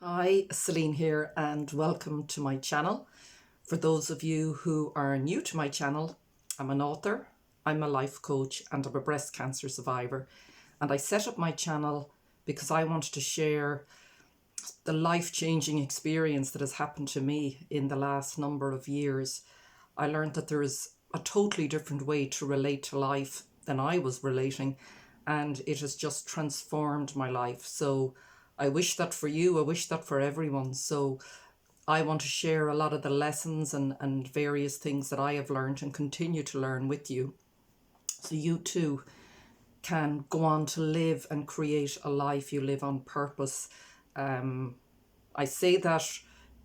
Hi, Celine here, and welcome to my channel. For those of you who are new to my channel, I'm an author, I'm a life coach, and I'm a breast cancer survivor. And I set up my channel because I wanted to share the life-changing experience that has happened to me in the last number of years. I learned that there is a totally different way to relate to life than I was relating, and it has just transformed my life. So I wish that for you, I wish that for everyone. So I want to share a lot of the lessons and various things that I have learned and continue to learn with you. So you too can go on to live and create a life you live on purpose. I say that,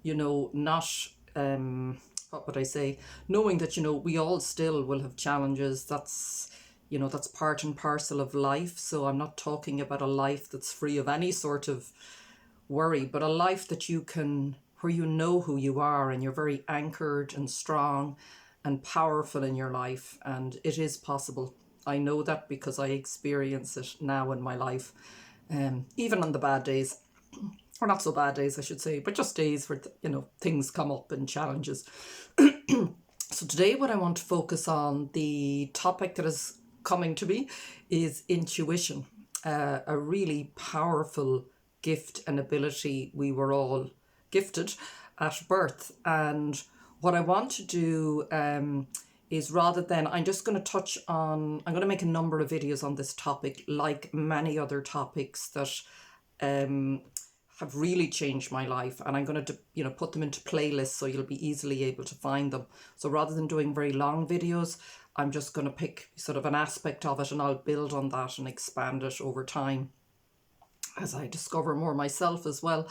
not, what would I say? Knowing that, we all still will have challenges. That's part and parcel of life. So I'm not talking about a life that's free of any sort of worry, but a life that where you know who you are and you're very anchored and strong and powerful in your life. And it is possible. I know that because I experience it now in my life, even on the bad days, or not so bad days, I should say, but just days where, things come up and challenges. So today what I want to focus on, the topic that is coming to me, is intuition, a really powerful gift and ability we were all gifted at birth. And what I want to do is, rather than, I'm going to make a number of videos on this topic, like many other topics that have really changed my life, and I'm going to put them into playlists so you'll be easily able to find them. So rather than doing very long videos, I'm just going to pick sort of an aspect of it, and I'll build on that and expand it over time as I discover more myself as well.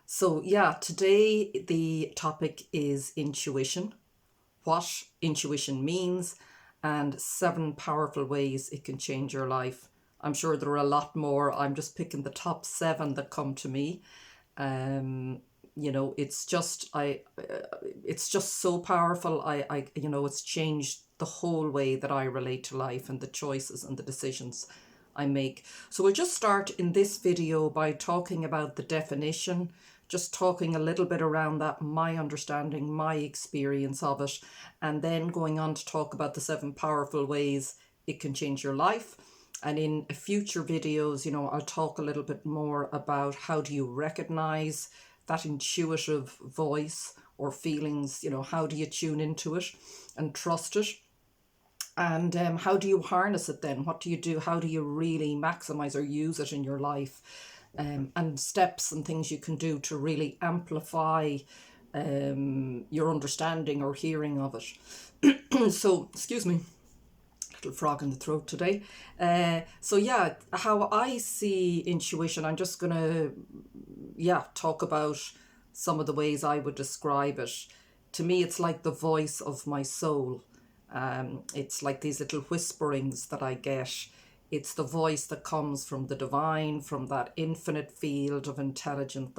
So yeah, today the topic is intuition, what intuition means, and 7 powerful ways it can change your life. I'm sure there are a lot more. I'm just picking the top 7 that come to me. It's just so powerful. It's changed the whole way that I relate to life and the choices and the decisions I make. So we'll just start in this video by talking about the definition, just talking a little bit around that, my understanding, my experience of it, and then going on to talk about the 7 powerful ways it can change your life. And in future videos, I'll talk a little bit more about how do you recognize that intuitive voice or feelings, how do you tune into it and trust it? And how do you harness it then? What do you do? How do you really maximize or use it in your life? And steps and things you can do to really amplify your understanding or hearing of it. So, excuse me, little frog in the throat today. So yeah, how I see intuition, I'm just going to, talk about some of the ways I would describe it. To me, it's like the voice of my soul. It's like these little whisperings that I get. It's the voice that comes from the divine, from that infinite field of intelligence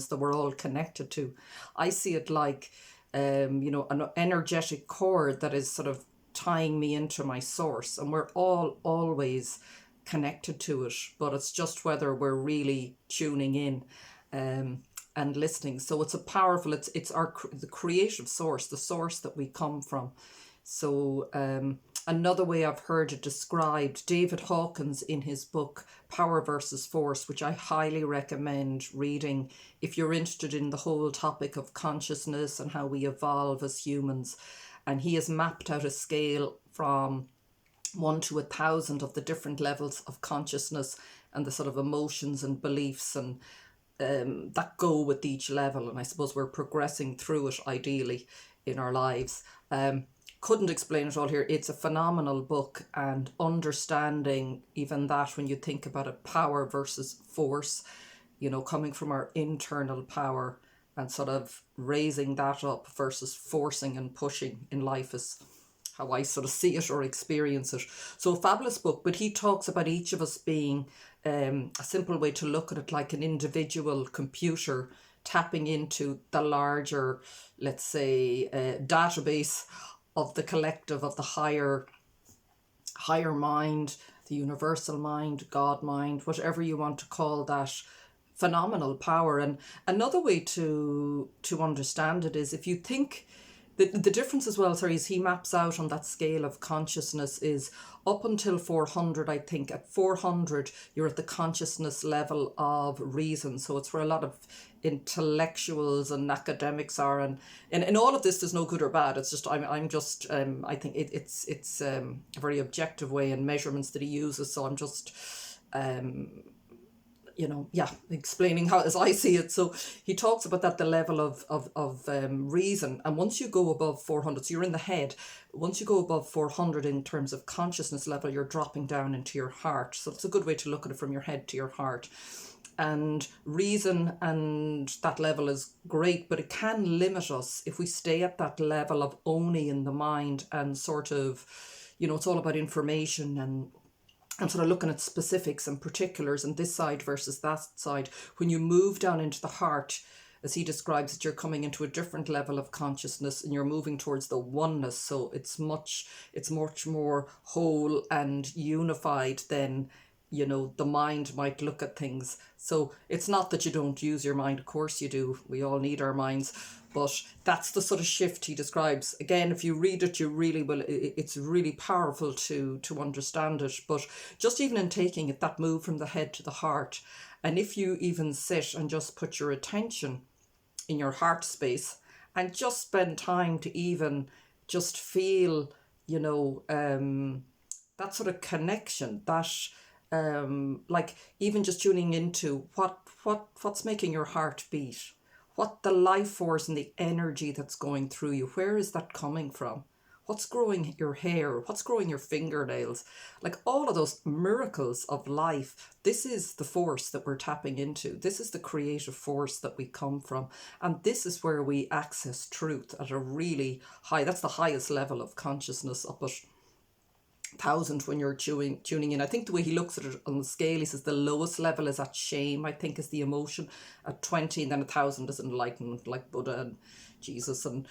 that we're all connected to. I see it like, an energetic cord that is sort of tying me into my source, and we're all always connected to it, but it's just whether we're really tuning in and listening. So it's a powerful, it's the creative source, the source that we come from. So another way I've heard it described, David Hawkins in his book Power versus Force, which I highly recommend reading if you're interested in the whole topic of consciousness and how we evolve as humans. And he has mapped out a scale from 1 to 1,000 of the different levels of consciousness and the sort of emotions and beliefs and that go with each level. And I suppose we're progressing through it ideally in our lives. Couldn't explain it all here. It's a phenomenal book, and understanding even that, when you think about it, power versus force, coming from our internal power and sort of raising that up versus forcing and pushing in life, is how I sort of see it or experience it. So a fabulous book, but he talks about each of us being a simple way to look at it like an individual computer tapping into the larger, let's say, database of the collective, of the higher mind, the universal mind, God mind, whatever you want to call that phenomenal power. And another way to understand it is, if you think the difference as well, sorry, is he maps out on that scale of consciousness is up until 400, I think. At 400, you're at the consciousness level of reason. So it's where a lot of intellectuals and academics are. And in all of this, there's no good or bad. It's just, I'm just, I think it's a very objective way and measurements that he uses. So I'm just, explaining how as I see it. So he talks about that, the level of reason. And once you go above 400, so you're in the head, once you go above 400 in terms of consciousness level, you're dropping down into your heart. So it's a good way to look at it, from your head to your heart. And reason and that level is great, but it can limit us if we stay at that level of only in the mind and sort of, it's all about information and sort of looking at specifics and particulars and this side versus that side. When you move down into the heart, as he describes it, you're coming into a different level of consciousness and you're moving towards the oneness. So it's much more whole and unified than, the mind might look at things. So it's not that you don't use your mind. Of course you do. We all need our minds. But that's the sort of shift he describes. Again, if you read it, you really will. It's really powerful to understand it. But just even in taking it, that move from the head to the heart, and if you even sit and just put your attention in your heart space and just spend time to even just feel, that sort of connection, that like even just tuning into what's making your heart beat. What the life force and the energy that's going through you, where is that coming from? What's growing your hair? What's growing your fingernails? Like all of those miracles of life, this is the force that we're tapping into. This is the creative force that we come from. And this is where we access truth at a really high, that's the highest level of consciousness, up at 1,000 when you're tuning in. I think the way he looks at it on the scale, he says the lowest level is at shame, I think, is the emotion at 20, and then 1,000 is enlightenment, like Buddha and Jesus, and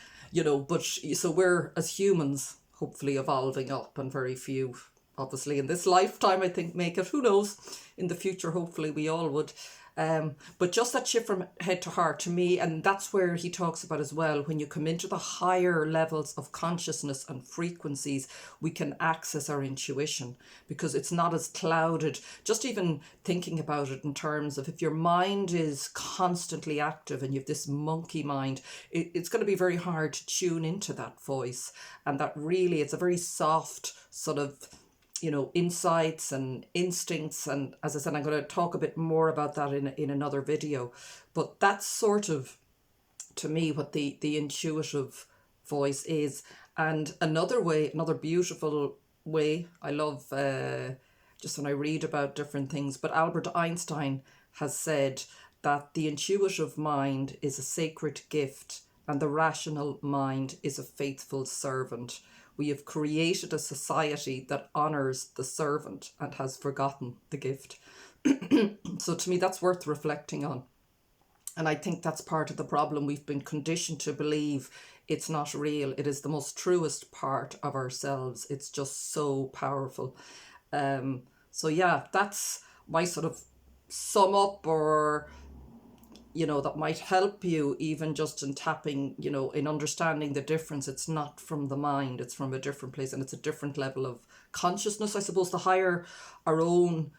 but so we're as humans hopefully evolving up, and very few obviously in this lifetime I think make it. Who knows, in the future hopefully we all would. But just that shift from head to heart to me, and that's where he talks about as well, when you come into the higher levels of consciousness and frequencies, we can access our intuition because it's not as clouded. Just even thinking about it in terms of, if your mind is constantly active and you have this monkey mind, it's going to be very hard to tune into that voice. And that really, it's a very soft sort of, insights and instincts. And as I said, I'm going to talk a bit more about that in another video. But that's sort of, to me, what the intuitive voice is. And another beautiful way, I love just when I read about different things, but Albert Einstein has said that the intuitive mind is a sacred gift and the rational mind is a faithful servant. We have created a society that honours the servant and has forgotten the gift. So to me, that's worth reflecting on. And I think that's part of the problem. We've been conditioned to believe it's not real. It is the most truest part of ourselves. It's just so powerful. So yeah, that's my sort of sum up, or that might help you even just in tapping, in understanding the difference. It's not from the mind, it's from a different place, and it's a different level of consciousness. I suppose the higher our own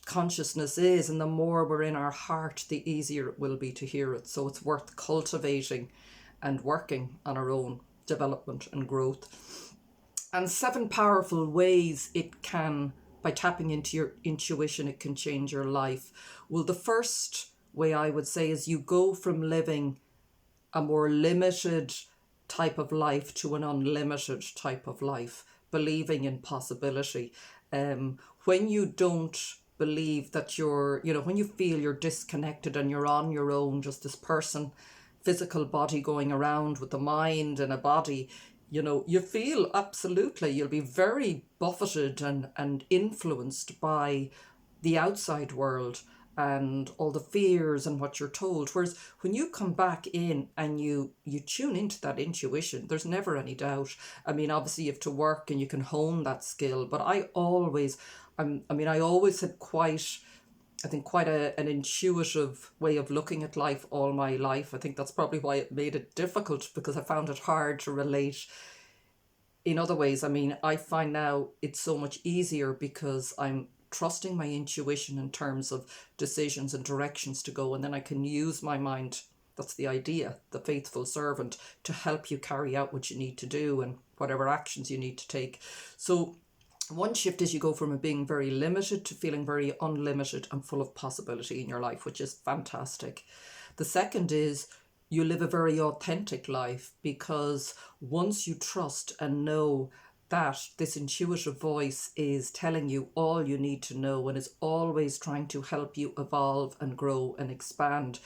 consciousness is and the more we're in our heart, the easier it will be to hear it. So it's worth cultivating and working on our own development and growth. And 7 powerful ways it can, by tapping into your intuition, it can change your life. Well, the first way I would say is you go from living a more limited type of life to an unlimited type of life, believing in possibility. When you don't believe that you're, when you feel you're disconnected and you're on your own, just this person, physical body going around with the mind and a body, you feel absolutely, you'll be very buffeted and influenced by the outside world and all the fears and what you're told. Whereas when you come back in and you tune into that intuition, there's never any doubt. I mean, obviously you have to work and you can hone that skill, but I always had quite I think quite an intuitive way of looking at life all my life. I think that's probably why it made it difficult, because I found it hard to relate in other ways. I mean, I find now it's so much easier because I'm trusting my intuition in terms of decisions and directions to go, and then I can use my mind. That's the idea, the faithful servant, to help you carry out what you need to do and whatever actions you need to take. So one shift is you go from being very limited to feeling very unlimited and full of possibility in your life, which is fantastic. The second is you live a very authentic life, because once you trust and know that this intuitive voice is telling you all you need to know and is always trying to help you evolve and grow and expand,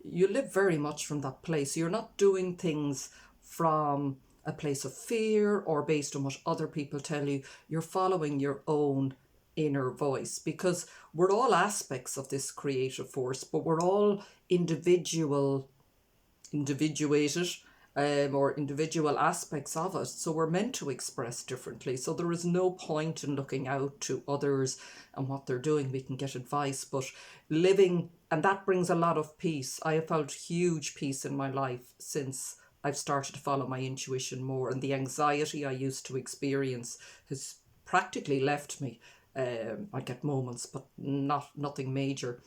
you live very much from that place. You're not doing things from a place of fear or based on what other people tell you. You're following your own inner voice, because we're all aspects of this creative force, but we're all individuated or individual aspects of it. So we're meant to express differently. So there is no point in looking out to others and what they're doing. We can get advice, but living, and that brings a lot of peace. I have felt huge peace in my life since I've started to follow my intuition more, and the anxiety I used to experience has practically left me. I get moments, but nothing major.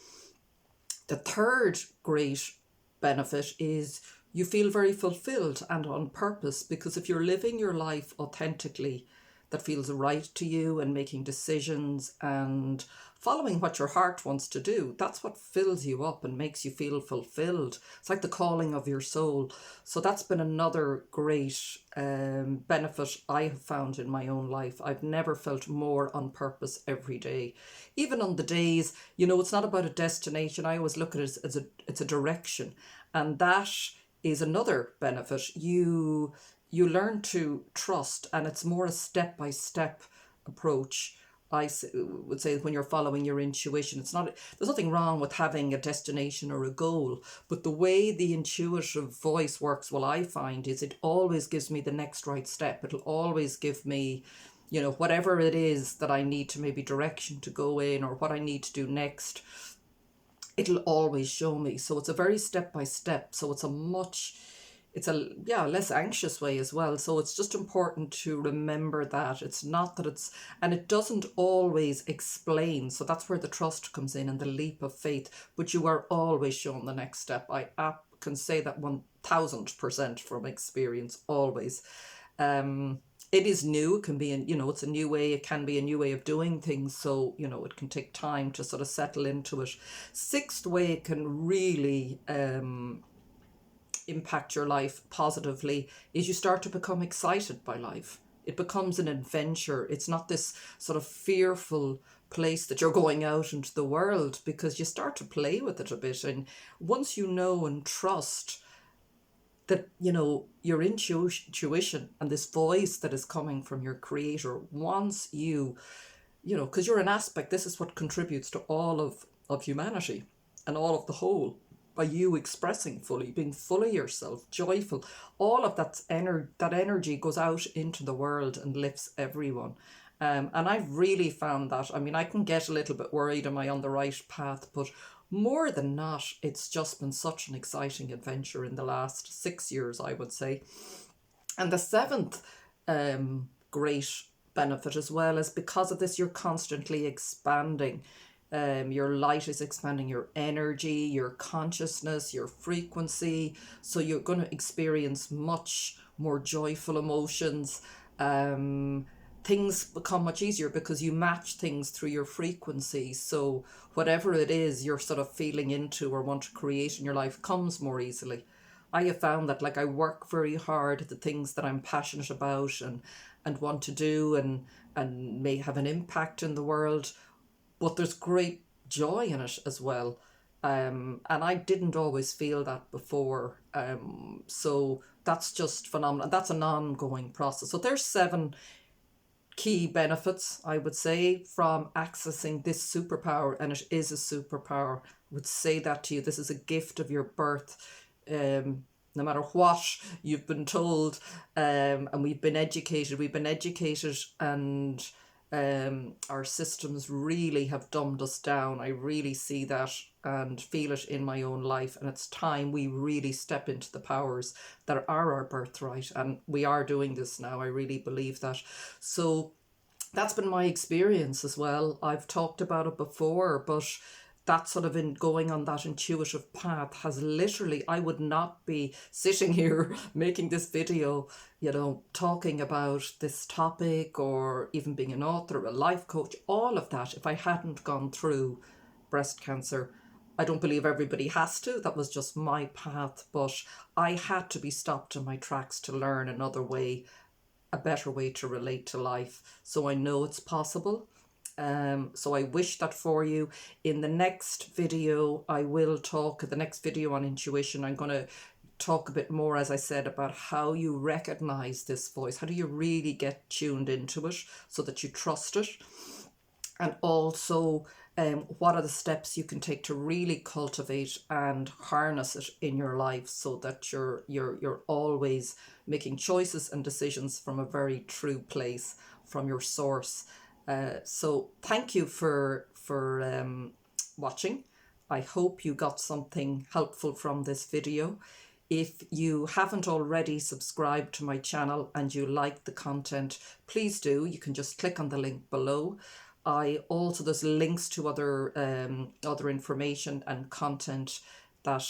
The third great benefit is you feel very fulfilled and on purpose, because if you're living your life authentically, that feels right to you, and making decisions and following what your heart wants to do, that's what fills you up and makes you feel fulfilled. It's like the calling of your soul. So that's been another great benefit I have found in my own life. I've never felt more on purpose every day. Even on the days, it's not about a destination. I always look at it as it's a direction. And that is another benefit. You learn to trust, and it's more a step-by-step approach. I would say when you're following your intuition, there's nothing wrong with having a destination or a goal, but the way the intuitive voice works, what I find is it always gives me the next right step. It'll always give me, whatever it is that I need to, maybe direction to go in or what I need to do next, it'll always show me. So it's a very step-by-step. So it's a less anxious way as well. So it's just important to remember that it's not that and it doesn't always explain. So that's where the trust comes in and the leap of faith, but you are always shown the next step. I can say that 1000% from experience, always. It is new. It can be, it's a new way. It can be a new way of doing things. So, it can take time to sort of settle into it. Sixth way it can really impact your life positively is you start to become excited by life. It becomes an adventure. It's not this sort of fearful place that you're going out into the world, because you start to play with it a bit. And once you know and trust that, your intuition and this voice that is coming from your creator wants you, because you're an aspect, this is what contributes to all of humanity and all of the whole. By you expressing fully, being fully yourself, joyful, all of that energy goes out into the world and lifts everyone. And I've really found that. I mean, I can get a little bit worried, am I on the right path? But more than not, it's just been such an exciting adventure in the last 6 years, I would say. And the seventh great benefit as well is, because of this, you're constantly expanding. Your light is expanding, your energy, your consciousness, your frequency. So you're going to experience much more joyful emotions. Things become much easier because you match things through your frequency. So whatever it is you're sort of feeling into or want to create in your life comes more easily. I have found that, I work very hard at the things that I'm passionate about and want to do and may have an impact in the world. But there's great joy in it as well. And I didn't always feel that before. So that's just phenomenal. That's an ongoing process. So there's 7 key benefits, I would say, from accessing this superpower. And it is a superpower. I would say that to you. This is a gift of your birth. No matter what you've been told, and we've been educated and Our systems really have dumbed us down. I really see that and feel it in my own life. And it's time we really step into the powers that are our birthright. And we are doing this now. I really believe that. So that's been my experience as well. I've talked about it before, but that sort of in going on that intuitive path has literally, I would not be sitting here making this video, talking about this topic or even being an author, a life coach, all of that, if I hadn't gone through breast cancer. I don't believe everybody has to. That was just my path, but I had to be stopped in my tracks to learn another way, a better way to relate to life. So I know it's possible. So I wish that for you. In the next video, the next video on intuition, I'm going to talk a bit more, as I said, about how you recognize this voice. How do you really get tuned into it so that you trust it? And also, what are the steps you can take to really cultivate and harness it in your life so that you're always making choices and decisions from a very true place, from your source. So thank you for watching. I hope you got something helpful from this video. If you haven't already subscribed to my channel and you like the content, please do. You can just click on the link below. There's links to other information and content that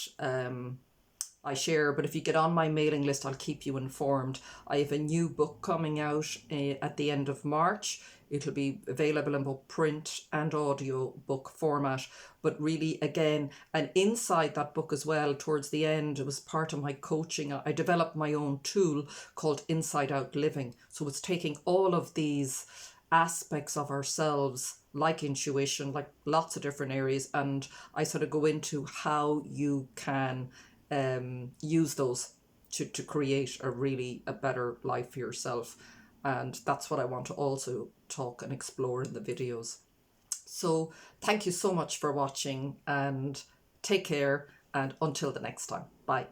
I share, but if you get on my mailing list, I'll keep you informed. I have a new book coming out at the end of March. It'll be available in both print and audio book format. But really, again, and inside that book as well, towards the end, it was part of my coaching. I developed my own tool called Inside Out Living. So it's taking all of these aspects of ourselves, like intuition, like lots of different areas, and I sort of go into how you can use those to create a better life for yourself. And that's what I want to also talk and explore in the videos. So thank you so much for watching, and take care, and until the next time. Bye.